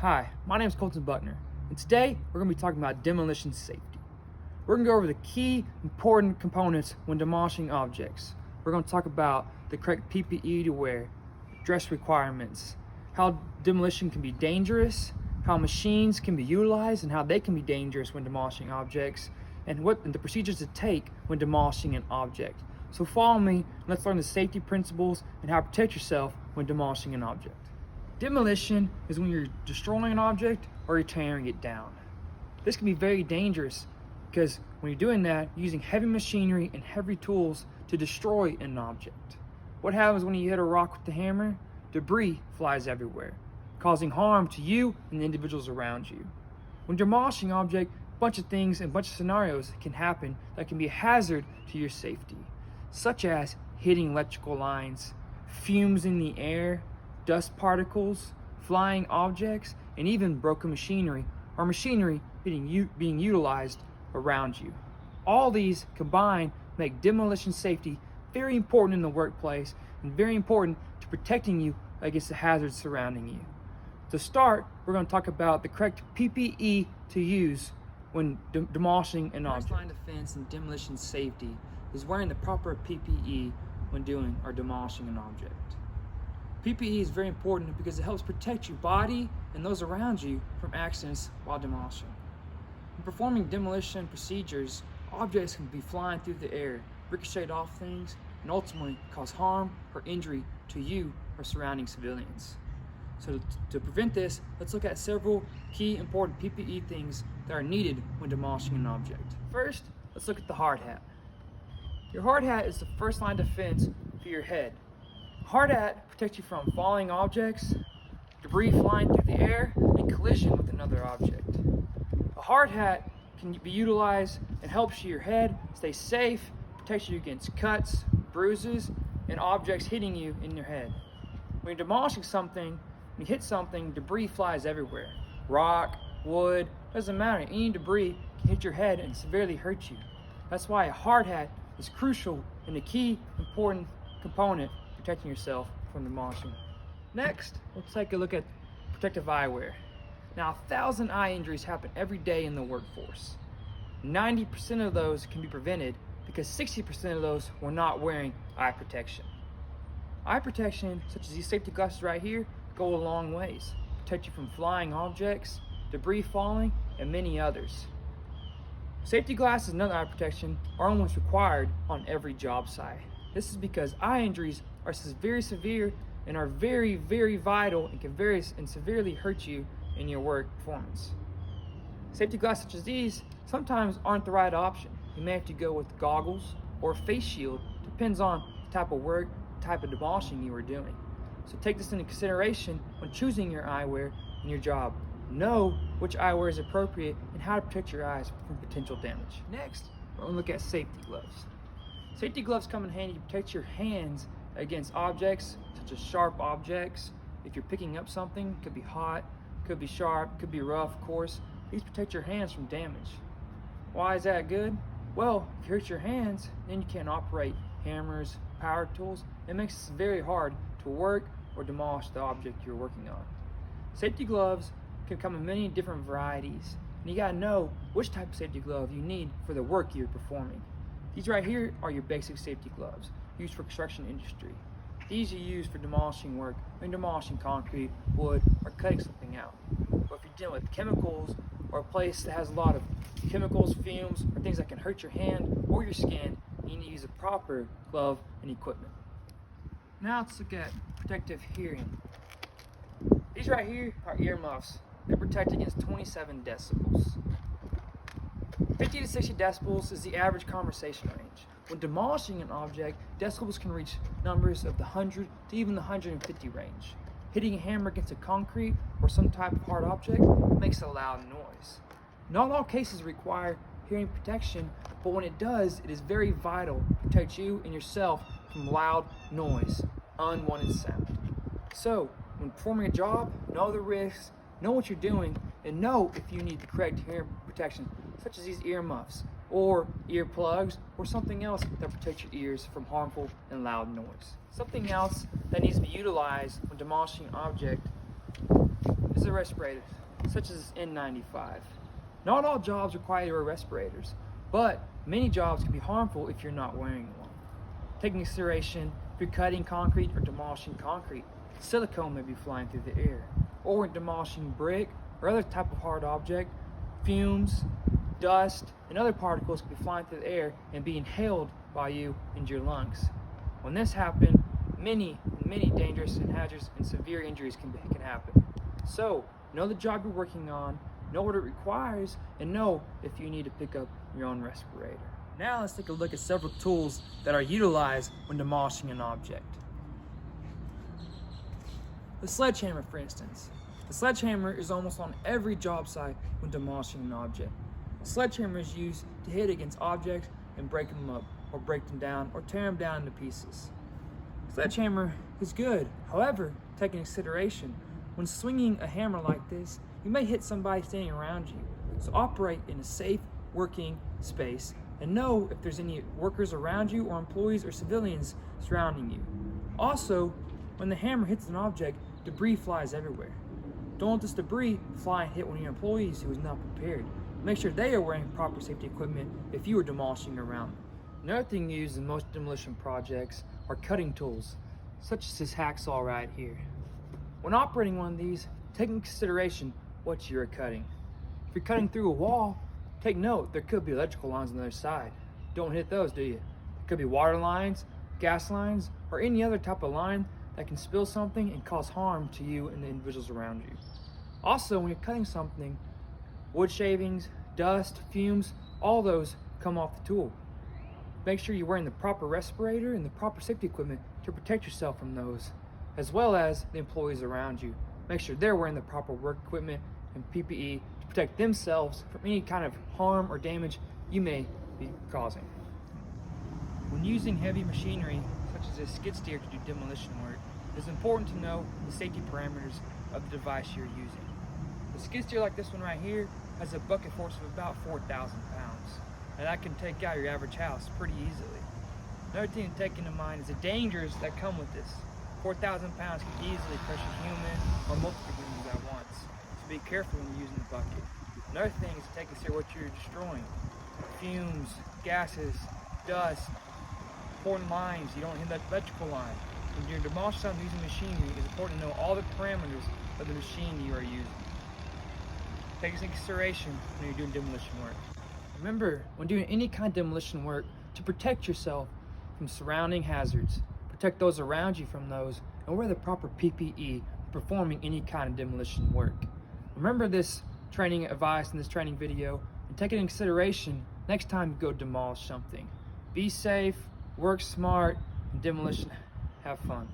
Hi, my name is Colton Buckner, and today we're going to be talking about demolition safety. We're going to go over the key important components when demolishing objects. We're going to talk about the correct PPE to wear, dress requirements, how demolition can be dangerous, how machines can be utilized and how they can be dangerous when demolishing objects, and the procedures to take when demolishing an object. So follow me, and let's learn the safety principles and how to protect yourself when demolishing an object. Demolition is when you're destroying an object or you're tearing it down. This can be very dangerous because when you're doing that, you're using heavy machinery and heavy tools to destroy an object. What happens when you hit a rock with the hammer? Debris flies everywhere, causing harm to you and the individuals around you. When demolishing an object, a bunch of things and a bunch of scenarios can happen that can be a hazard to your safety, such as hitting electrical lines, fumes in the air, dust particles, flying objects, and even broken machinery or machinery being utilized around you. All these combined make demolition safety very important in the workplace and very important to protecting you against the hazards surrounding you. To start, we're going to talk about the correct PPE to use when demolishing an object. First line of defense in demolition safety is wearing the proper PPE when doing or demolishing an object. PPE is very important because it helps protect your body and those around you from accidents while demolishing. When performing demolition procedures, objects can be flying through the air, ricochet off things, and ultimately cause harm or injury to you or surrounding civilians. So to prevent this, let's look at several key important PPE things that are needed when demolishing an object. First, let's look at the hard hat. Your hard hat is the first line of defense for your head. Hard hat protects you from falling objects, debris flying through the air, and collision with another object. A hard hat can be utilized and helps your head stay safe, protects you against cuts, bruises, and objects hitting you in your head. When you're demolishing something, when you hit something, debris flies everywhere. Rock, wood, doesn't matter. Any debris can hit your head and severely hurt you. That's why a hard hat is crucial and a key important component protecting yourself from demolishing. Next, let's take a look at protective eyewear. Now, 1,000 eye injuries happen every day in the workforce. 90% of those can be prevented because 60% of those were not wearing eye protection. Eye protection, such as these safety glasses right here, go a long ways. Protect you from flying objects, debris falling, and many others. Safety glasses and other eye protection are almost required on every job site. This is because eye injuries are very severe and are very, very vital and can severely hurt you in your work performance. Safety glasses such as these sometimes aren't the right option. You may have to go with goggles or a face shield, depends on the type of work, type of demolishing you are doing. So take this into consideration when choosing your eyewear in your job. Know which eyewear is appropriate and how to protect your eyes from potential damage. Next, we're going to look at safety gloves. Safety gloves come in handy to protect your hands against objects such as sharp objects. If you're picking up something, it could be hot, could be sharp, could be rough, of course. These protect your hands from damage. Why is that good? Well, if you hurt your hands, then you can't operate hammers, power tools. It makes it very hard to work or demolish the object you're working on. Safety gloves can come in many different varieties, and you gotta know which type of safety glove you need for the work you're performing. These right here are your basic safety gloves used for construction industry. These are used for demolishing work, when demolishing concrete, wood, or cutting something out. But if you're dealing with chemicals or a place that has a lot of chemicals, fumes, or things that can hurt your hand or your skin, you need to use a proper glove and equipment. Now let's look at protective hearing. These right here are earmuffs. They protect against 27 decibels. 50 to 60 decibels is the average conversation range. When demolishing an object, decibels can reach numbers of the 100 to even the 150 range. Hitting a hammer against a concrete or some type of hard object makes a loud noise. Not all cases require hearing protection, but when it does, it is very vital to protect you and yourself from loud noise, unwanted sound. So, when performing a job, know the risks, know what you're doing, and know if you need the correct hearing protection, such as these earmuffs, or earplugs, or something else that protects your ears from harmful and loud noise. Something else that needs to be utilized when demolishing an object is a respirator, such as N95. Not all jobs require respirators, but many jobs can be harmful if you're not wearing one. Take into consideration if you're cutting concrete or demolishing concrete, silicone may be flying through the air. Or when demolishing brick or other type of hard object, fumes, dust, and other particles can be flying through the air and be inhaled by you into your lungs. When this happens, many dangerous and hazardous and severe injuries can happen. So, know the job you're working on, know what it requires, and know if you need to pick up your own respirator. Now let's take a look at several tools that are utilized when demolishing an object. The sledgehammer, for instance. The sledgehammer is almost on every job site when demolishing an object. The sledgehammer is used to hit against objects and break them up, or break them down, or tear them down into pieces. Sledgehammer is good. However, take into consideration, when swinging a hammer like this, you may hit somebody standing around you. So operate in a safe working space and know if there's any workers around you or employees or civilians surrounding you. Also, when the hammer hits an object, debris flies everywhere. Don't let this debris fly and hit one of your employees who is not prepared. Make sure they are wearing proper safety equipment if you are demolishing around them. Another thing used in most demolition projects are cutting tools, such as this hacksaw right here. When operating one of these, take into consideration what you're cutting. If you're cutting through a wall, take note there could be electrical lines on the other side. Don't hit those, do you? It could be water lines, gas lines, or any other type of line that can spill something and cause harm to you and the individuals around you. Also, when you're cutting something, wood shavings, dust, fumes, all those come off the tool. Make sure you're wearing the proper respirator and the proper safety equipment to protect yourself from those, as well as the employees around you. Make sure they're wearing the proper work equipment and PPE to protect themselves from any kind of harm or damage you may be causing. When using heavy machinery, such as a skid steer to do demolition work, it's important to know the safety parameters of the device you're using. A skid steer like this one right here has a bucket force of about 4,000 pounds, and that can take out your average house pretty easily. Another thing to take into mind is the dangers that come with this. 4,000 pounds can easily crush a human or multiple humans at once, so be careful when you're using the bucket. Another thing is to take consider what you're destroying. Fumes, gases, dust, important lines. You don't hit that electrical line. When you're demolishing something using machinery, it's important to know all the parameters of the machine you are using. Take this into consideration when you're doing demolition work. Remember, when doing any kind of demolition work, to protect yourself from surrounding hazards, protect those around you from those, and wear the proper PPE performing any kind of demolition work. Remember this training advice in this training video, and take it into consideration next time you go demolish something. Be safe, work smart, and demolition, have fun.